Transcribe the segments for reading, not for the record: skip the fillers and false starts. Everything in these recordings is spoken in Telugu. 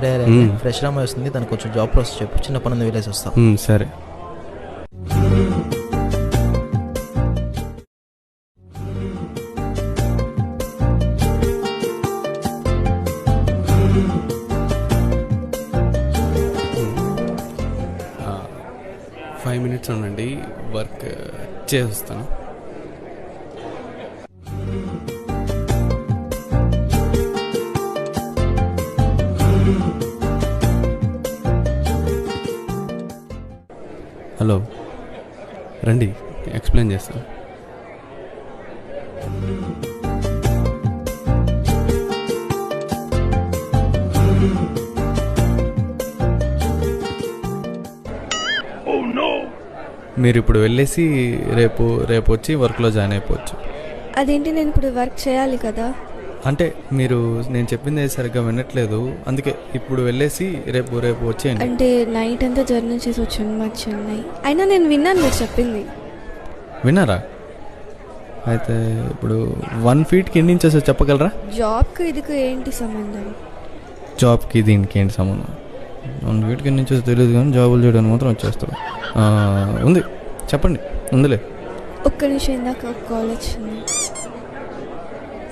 అరే అరే ఫ్రెష్ రామ వస్తుంది, దానికి కొంచెం జాబ్ ప్రాసెస్ చెప్పు, చిన్న పని వెళ్ళేసి వస్తా. సరే. ఫైవ్ మినిట్స్ ఉండండి, వర్క్ చేస్తాను. హలో, రండి ఎక్స్ప్లెయిన్ చేస్తాను. మీరు ఇప్పుడు వెళ్ళేసి రేపు వచ్చి వర్క్లో జాయిన్ అయిపోవచ్చు. అదేంటి, నేను ఇప్పుడు వర్క్ చేయాలి కదా? అంటే మీరు నేను చెప్పింది సరిగ్గా వినట్లేదు, అందుకే ఇప్పుడు వెళ్ళేసి రేపు వచ్చేయండి. అంటే నైట్ అంతా జర్నీ చేసి వచ్చాను మా చెన్నై. అయినా నేను విన్నాను మీరు చెప్పింది. విన్నారా? అయితే ఇప్పుడు 1 feet ఎన్ని ఇంచెస్ చెప్పగలరా? జాబ్కి ఇదికి ఏంటి సంబంధం? జాబ్కి దీనికి ఏంటి సంబంధం? 1 feet ఎన్ని ఇంచెస్ తెలియదు కానీ జాబులు చేయడానికి మాత్రం వచ్చేస్తారు. ఉంది, చెప్పండి. ఉందిలే. ఒక్క నిమిషం, ఇందాక కాల్ వచ్చింది.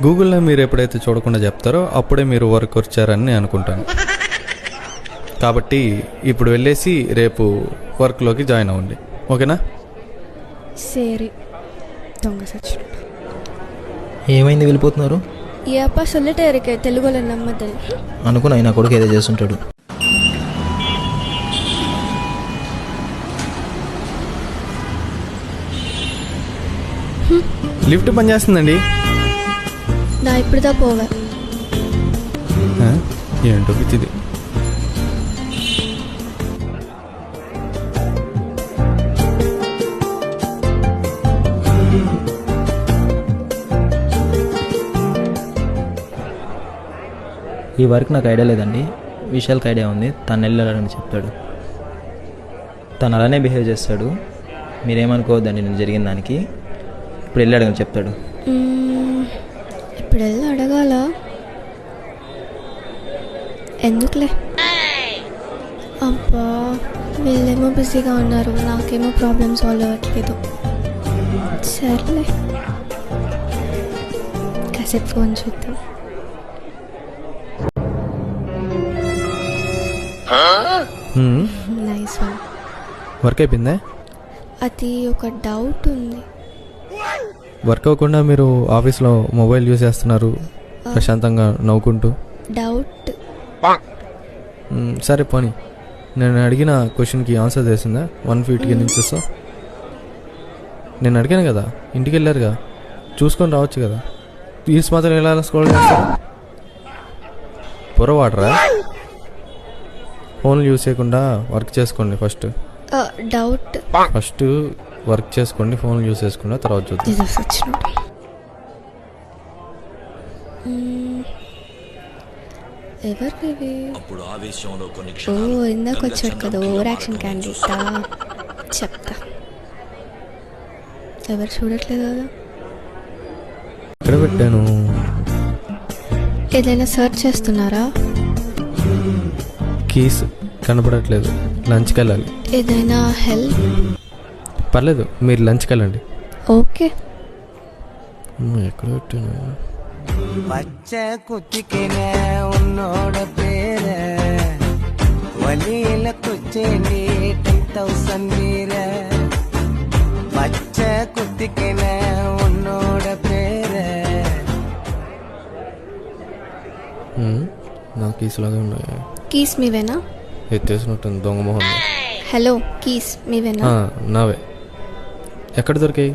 గూగుల్లో మీరు ఎప్పుడైతే చూడకుండా చెప్తారో అప్పుడే మీరు వర్క్ వచ్చారని నేను అనుకుంటాను. కాబట్టి ఇప్పుడు వెళ్ళేసి రేపు వర్క్లోకి జాయిన్ అవ్వండి, ఓకేనా? సరే. దొంగ సచ్చిన ఏమైంది వెళ్ళిపోతున్నారు? ఈ అప్ప సొల్లటేరికే తెలుగులో నమ్మద్దని అనుకుని ఆయన కొడుకు ఏదో చేస్తుంటాడు. లిఫ్ట్ పని చేస్తుందండి. నా ఇప్పుడుదా పోవా. ఏంటో పిచ్చిది. ఈ వర్క్ నాకు ఐడియా లేదండి, విశాల్కి ఐడియా ఉంది. తను వెళ్ళాలని చెప్తాడు, తను అలానే బిహేవ్ చేస్తాడు. మీరేమనుకోవద్దండి నేను జరిగిన దానికి. ఇప్పుడు వెళ్ళి అడగని చెప్తాడు. ఇప్పుడు వెళ్ళి అడగాల, ఎందుకులే. అబ్బా, వీళ్ళేమో బిజీగా ఉన్నారు, నాకేమో ప్రాబ్లమ్ సాల్వ్ అవ్వట్లేదు. సర్లే, కాసేపు ఫోన్ చూద్దాం. Nice one. వర్క్ అయిపోయిందా? అది ఒక డౌట్ ఉంది. వర్క్ అవ్వకుండా మీరు ఆఫీస్లో మొబైల్ యూజ్ చేస్తున్నారు ప్రశాంతంగా నవ్వుకుంటూ. డౌట్. సరే పోనీ, నేను అడిగిన క్వశ్చన్కి ఆన్సర్ చేసిందా? 1 feet ఎన్ని ఇంచెస్ నేను అడిగాను కదా, ఇంటికి వెళ్ళారుగా, చూసుకొని రావచ్చు కదా. రీల్స్ మాత్రం ఎలా స్క్రోల్ చేస్తారా? పొరవాడరా? ఫోన్లు యూజ్ చేయకుండా వర్క్ చేసుకోండి. ఫస్ట్ వర్క్ చేసుకోండి, ఫోన్ యూజ్ చేసుకున్న తర్వాత చూద్దాం. ఎవరివి? ఇందాక వచ్చాడు కదా ఓవర్ యాక్షన్ క్యాండిడేట్. చెప్తా. ఎవరు చూడట్లేదు కదా? ఎక్కడ పెట్టాను? ఏదైనా సర్చ్ చేస్తున్నారా? కీస్ కనపడట్లేదు, లంచ్కి వెళ్ళాలి. ఏదైనా హెల్ప్? పర్లేదు, మీరు లంచ్కి వెళ్ళండి. ఓకే. ఎక్కడ పెట్టాను? பச்சை குத்திக்கினே உன்னோட பேர வழியில குச்சேண்டி 10,000 வீர பச்சை குத்திக்கினே உன்னோட பேர. నా కీస్ లాగా ఉన్నాయి. కీస్ మీవేనా? ఎత్తేసినట్టుంది దొంగ మొహం. హలో, కీస్ మీవేనా? నావే. ఎక్కడ దొరికాయి?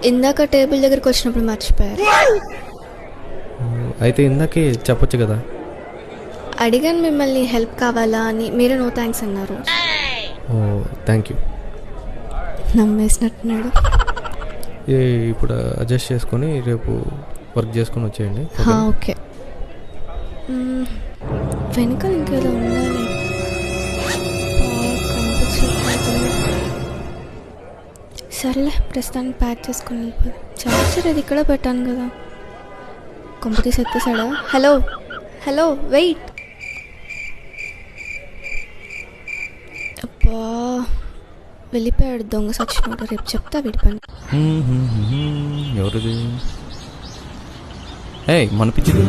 ఇందాక టేబుల్ దగ్గరకు వచ్చినప్పుడు మర్చిపోయారు. అయితే ఇందాకే చెప్పొచ్చు కదా. అడిగాను మిమ్మల్ని హెల్ప్ కావాలా అని, మీరు నో థ్యాంక్స్ అన్నారు. ఓ థ్యాంక్ యూ. నమ్మేసినట్టున్నాడు. ఇప్పుడు అడ్జస్ట్ చేసుకొని రేపు వర్క్ చేసుకొని వచ్చేయండి. ఓకే. వెనకాల ఇంకేదో ఉండాలి. సర్లే, ప్రస్తుతానికి ప్యాక్ చేసుకుని వెళ్ళిపోదు. చార్జర్ అది ఇక్కడ పెట్టాను కదా, కంపెనీస్ ఎత్తేసాడా? Hello wait. వెళ్ళిపోయాడు దొంగ సచ్చినోడు. రేపు చెప్తా వీడి పని. ఎవరిది? ఏయ్ మన పిచ్చిది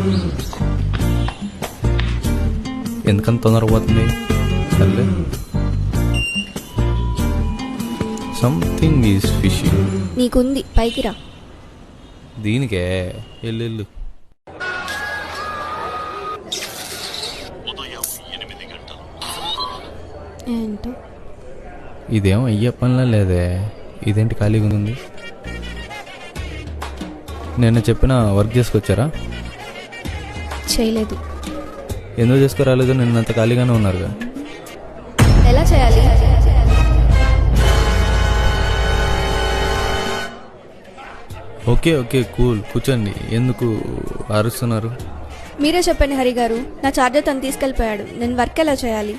ఎందుకంత తొందరపోతుంది? సర్లే, సంథింగ్ ఈజ్ ఫిషింగ్. నీకుంది, పైకి రా. దీనికే ఎల్లు. ఏంటో ఇదేం అయ్యే పనిలా లేదే, ఇదేంటి ఖాళీగా ఉంది? నేను చెప్పిన వర్క్ చేసుకొచ్చారా? చేయలేదు. ఎందుకు చేసుకురాలేదు? నిన్నంత ఖాళీగానే ఉన్నారుగా. ఎలా చేయాలి? ఓకే ఓకే కూల్, కూర్చోండి. ఎందుకు అరుస్తున్నారు? మీరే చెప్పండి హరి గారు. నా చార్జర్ తను తీసుకెళ్ళిపోయాడు. నేను వర్క్ ఎలా చేయాలి?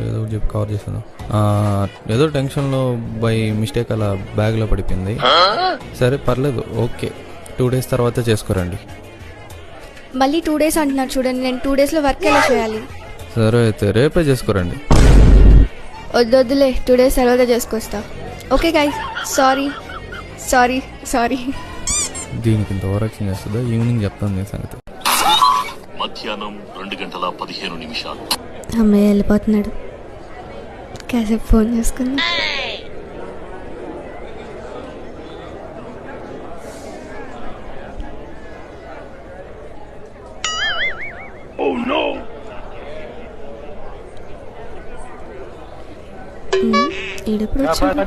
ఏదో చెప్పి కవర్ చేస్తాను. ఏదో టెన్షన్లో బై మిస్టేక్ అలా బ్యాగ్లో పడిపోయింది. సరే పర్లేదు, ఓకే. 2 days తర్వాత చేసుకోరండి. మళ్ళీ 2 days అంటున్నారు చూడండి. నేను 2 daysలో వర్క్ ఎలా చేయాలి? సరే అయితే రేపే చేసుకోరండి. వద్దులే, 2 days తర్వాత చేసుకొస్తా. Okay guys, sorry sorry sorry. దీనికి ఇంత ఓవరాక్షన్ చేస్తుందా? ఈవినింగ్ చెప్తాను నేను సంగతి. మధ్యాహ్నం 2:15. అమ్మాయి వెళ్ళిపోతున్నాడు. కాసేపు ఫోన్ చేసుకుందాం. ఈడెప్పుడు వచ్చాడు?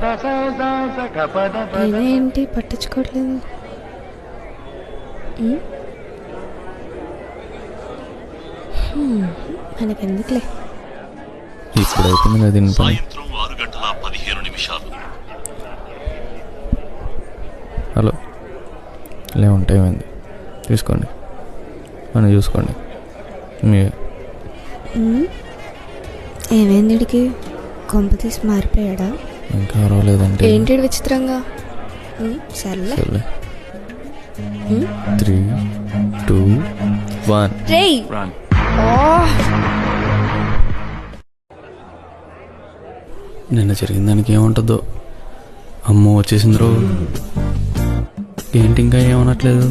ఏంటి పట్టించుకోవట్లేదు? మనకెందుకులే. ఇప్పుడు అయిపోయింది దీని పని. సాయంత్రం 6:15. హలో, లేవుంటే ఏమైంది? తీసుకోండి, మనం చూసుకోండి. ఏమైంది? ఇడికి కొంప తీసి మారిపోయాడా? ఇంకా రాలేదంటే ఏంటి విచిత్రంగా? సర్లే. 3, 2, 1 రేయ్. నిన్న జరిగిన దానికి ఏముంటుందో. అమ్మో వచ్చేసిందిరో. ఏంటి ఇంకా ఏమనట్లేదు?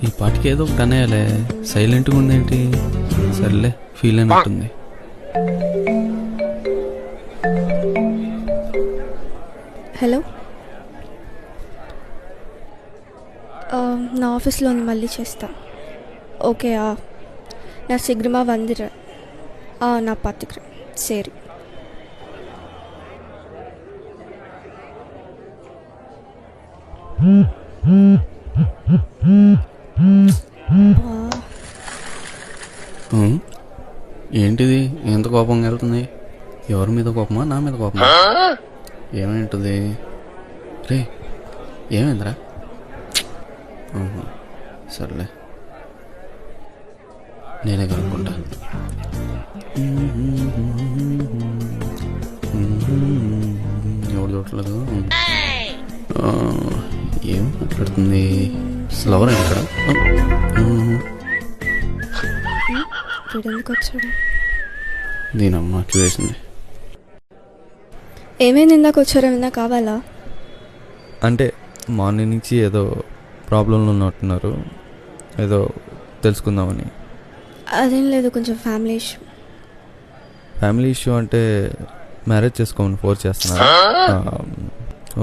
ఈ పాటికి ఏదో ఒకటి అనేయాలే. సైలెంట్గా ఉందేంటి? సర్లే, ఫీల్ అయినట్టుంది. హలో, నా ఆఫీస్లో మళ్ళీ చేస్తా. ఓకే. నా శీఘ్రమా వందిర నా పత్రిక సరి. ఏంటిది ఎంత కోపంగా వెళ్తుంది? ఎవరి మీద కోపమా, నా మీద కోపమా? ఏమైంటుంది? రే ఏమైందిరా? సర్లే, నేనే కనుక్కుంటా. ఎవరు చూడలేదు. ఏం మాట్లాడుతుంది? లవర్ ఇక్కడ. ఎందుకు వచ్చాడు? దీనమ్మ అట్లా వేసింది. ఏమైంది? ఇందాక వచ్చారా? ఏమైనా కావాలా? అంటే మార్నింగ్ నుంచి ఏదో ప్రాబ్లంలో ఉన్నట్టున్నారు. ఏదో తెలుసుకుందామని. అదేం లేదు, కొంచెం ఫ్యామిలీ ఇష్యూ. ఫ్యామిలీ ఇష్యూ అంటే మ్యారేజ్ చేసుకోమని ఫోర్స్ చేస్తున్నారు.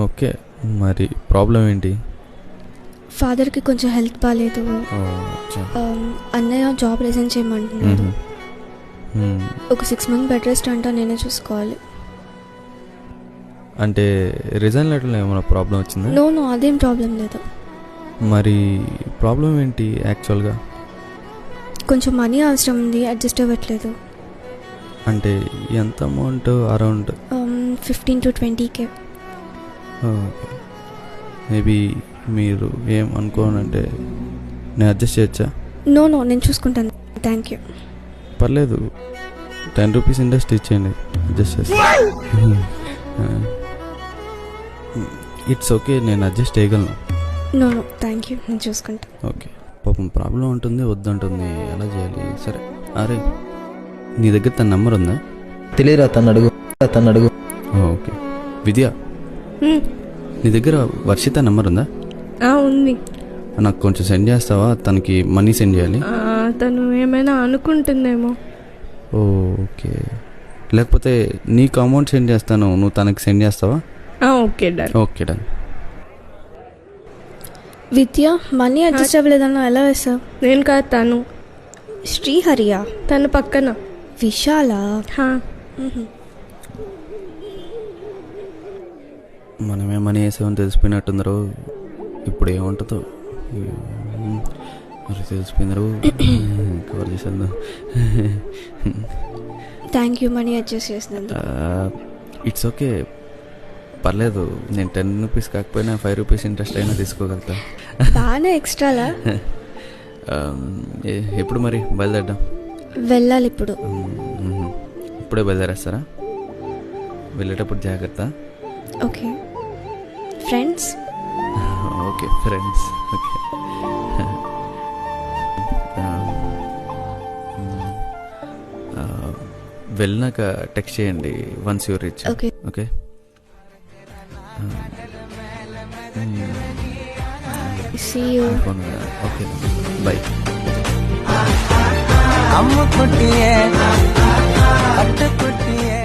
ఓకే, మరి ప్రాబ్లం ఏంటి? ఫాదర్కి కొంచెం హెల్త్ బాగాలేదు. అన్నయ్య జాబ్ రిజైన్ చేయమంటున్నాడు. ఒక 6 months బెడ్ రెస్ట్ అంటా నేనే చూసుకోవాలి. అంటే రిజైన్ లెటర్లో ఏమైనా ప్రాబ్లం వచ్చిందా? నో, అదేం ప్రాబ్లం లేదు. మరి ప్రాబ్లం ఏంటి యాక్చువల్గా? కొంచెం మనీ అవసరం ఉంది, అడ్జస్ట్ అవ్వట్లేదు. అంటే ఎంత amount? Around 15 to 20K. Maybe మీరు ఏం అనుకోనంటే నేను అడ్జస్ట్ చేయొచ్చా? నో, నేను చూసుకుంటాను. Thank you. పర్లేదు, 10 rupees ఇండస్ట్రీ ఇచ్చేయండి, అడ్జస్ట్ చేస్తా. ఇట్స్ ఓకే, నేను అడ్జస్ట్ చేయగలను. నో నో థ్యాంక్ యూ, నేను చూసుకుంటా. ఓకే. పాపం ప్రాబ్లం ఉంటుంది, వద్దంటుంది, ఎలా చేయాలి? సరే. అరే, నీ దగ్గర తన నెంబర్ ఉందా? తెలియదురా, తను అడుగు. ఓకే. విద్య, నీ దగ్గర వర్షిత నెంబర్ ఉందా? ఉంది. నాకు కొంచెం సెండ్ చేస్తావా? తనకి మనీ సెండ్ చేయాలి. తను ఏమైనా అనుకుంటుందేమో. ఓకే. లేకపోతే నీకు అమౌంట్ సెండ్ చేస్తాను, నువ్వు తనకి సెండ్ చేస్తావా? Okay done. Okay done. Vidya money adjust అవ్వలేదన్నా ఎలా వేసావు? నేను కాదు, తను. శ్రీహరియా? తన పక్కన విశాలా? మనమే మనీ వేసామని తెలిసిపోయినట్టుందరో. ఇప్పుడు ఏముంటుందో మరి తెలిసిపోయిందరో. కవర్ చేసేద్దాం. థ్యాంక్ యూ మనీ అడ్జస్ట్ చేసినందుకు. ఇట్స్ ఓకే, పర్లేదు. నేను 10 రూపీస్ కాకపోయినా 5 రూపీస్ ఇంట్రెస్ట్ అయినా తీసుకోగలుగుతా. బాగానే ఎక్స్ట్రాలా? ఎప్పుడు మరి బయలుదేరడం? వెళ్ళాలి ఇప్పుడు. ఇప్పుడే బయలుదేరేస్తారా? వెళ్ళేటప్పుడు జాగ్రత్త. Okay. Friends? Okay friends. Okay. వెళ్ళినాక టెక్స్ట్ చేయండి once your reach. Okay. Okay. See you. Okay bye. అమ్మ కుట్టియే పట్టు కుట్టియే